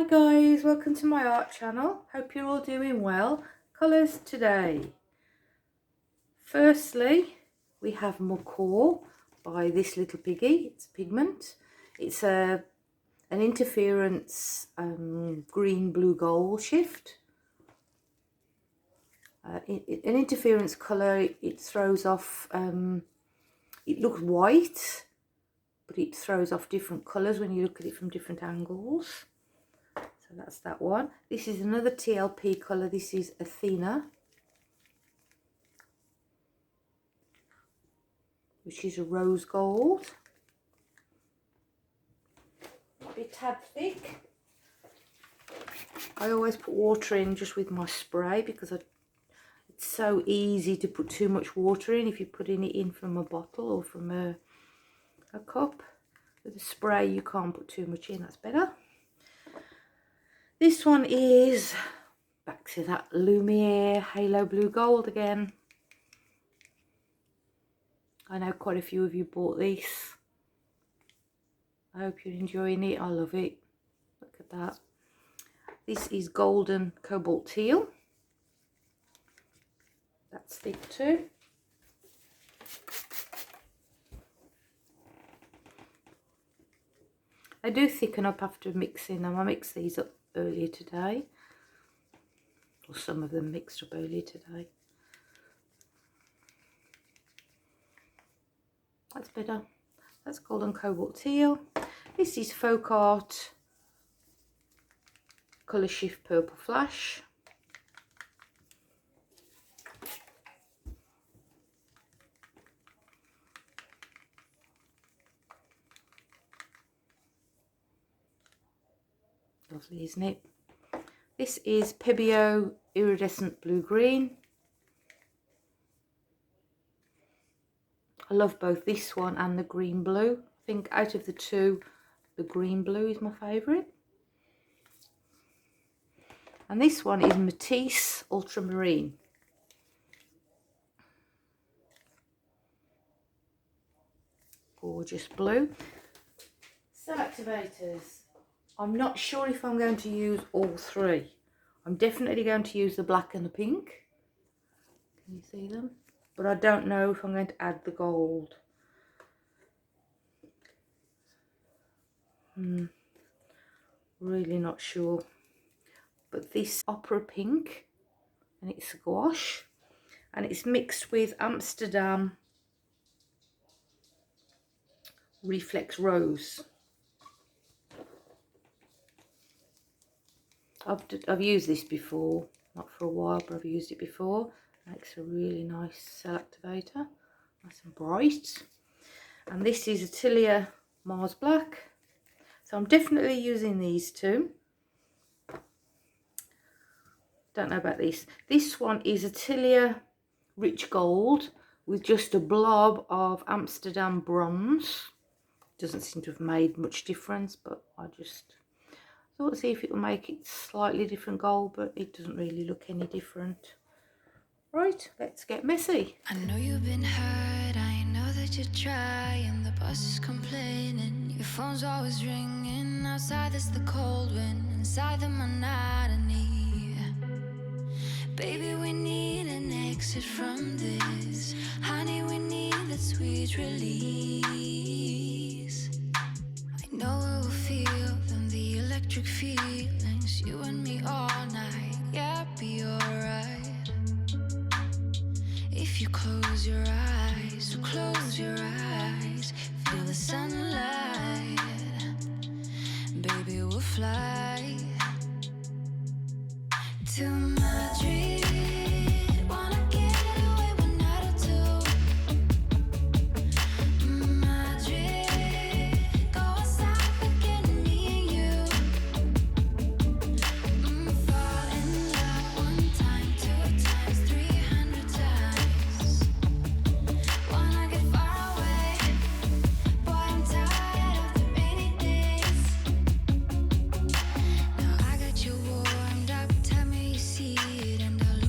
Hi guys, welcome to my art channel. Hope you're all doing well. Colours today. Firstly, we have Macaw by this little piggy. It's pigment. It's an interference green blue gold shift. An interference colour. It throws off. It looks white, but it throws off different colours when you look at it from different angles. So that's that one. This is another TLP colour. This is Athena, which is a rose gold. Might be a tad thick. I always put water in just with my spray because it's so easy to put too much water in if you're putting it in from a bottle or from a cup. With a spray you can't put too much in, that's better. This one is back to that Lumiere Halo Blue Gold again. I know quite a few of you bought this. I hope you're enjoying it. I love it. Look at that. This is Golden Cobalt Teal. That's thick too. They do thicken up after mixing them. I mixed these up earlier today, or some of them mixed up earlier today. That's better. That's Golden Cobalt Teal. This is Folkart Colorshift Purple Flash. Lovely, isn't it? This is Pebeo Iridescent Blue Green. I love both this one and the green blue. I think out of the two, the green blue is my favourite. And this one is Matisse Ultramarine. Gorgeous blue. So activators. I'm not sure if I'm going to use all three. I'm definitely going to use the black and the pink. Can you see them? But I don't know if I'm going to add the gold. Really not sure. But this Opera Pink, and it's a gouache, and it's mixed with Amsterdam Reflex Rose. I've used this before, not for a while, but I've used it before. Makes a really nice cell activator, nice and bright. And this is Atelier Mars Black. So I'm definitely using these two. Don't know about this. This one is Atelier Rich Gold with just a blob of Amsterdam Bronze. Doesn't seem to have made much difference, but I just thought to see if it will make it slightly different gold, but it doesn't really look any different. Right, let's get messy. I know you've been hurt, I know that you're trying. The boss is complaining, your phone's always ringing. Outside there's the cold wind, inside the monotony. Baby, we need an exit from this. Honey, we need that sweet release. I know it will feel them, the electric feelings. You and me all night, yeah, be alright. If you close your eyes, so close your eyes. Feel the sunlight, baby, we'll fly to Madrid. Wanna get away one night or two. Madrid, go outside, forget me and you. Fall in love one time, 2 times, 300 times. Wanna get far away, boy, I'm tired of the rainy days. Now I got you warmed up, tell me you see it, and I'll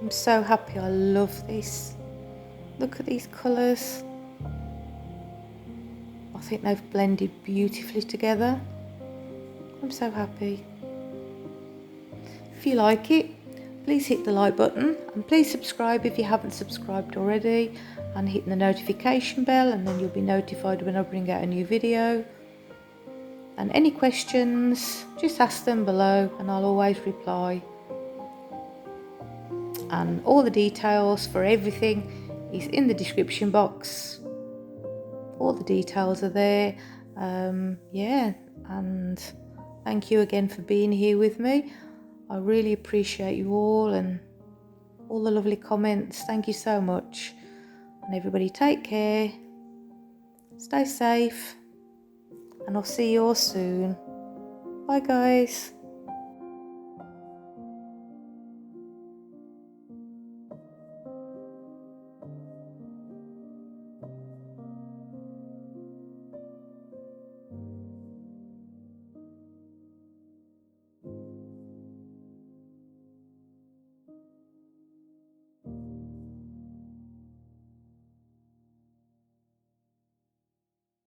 I'm so happy. I love this. Look at these colours. I think they've blended beautifully together. I'm so happy. If you like it, please hit the like button and please subscribe if you haven't subscribed already, and hit the notification bell, and then you'll be notified when I bring out a new video. And any questions, just ask them below and I'll always reply. And all the details for everything is in the description box. All the details are there. Yeah, and thank you again for being here with me. I really appreciate you all and all the lovely comments. Thank you so much. And everybody take care. Stay safe. And I'll see you all soon. Bye guys.